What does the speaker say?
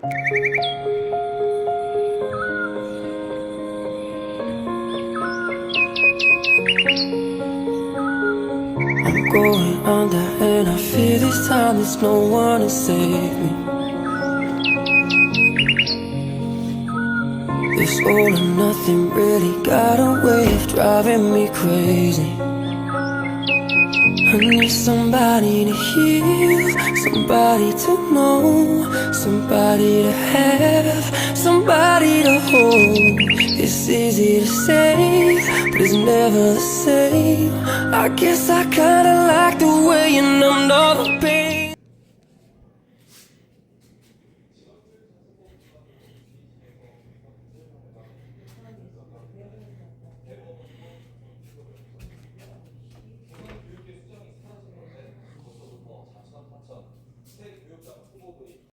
I'm going under and I fear this time there's no one to save me. This all or nothing really got a way of driving me crazy. I need somebody to heal, somebody to know, somebody to have, somebody to hold. It's easy to say, but it's never the same. I guess I kinda like the way you numbed all the pain.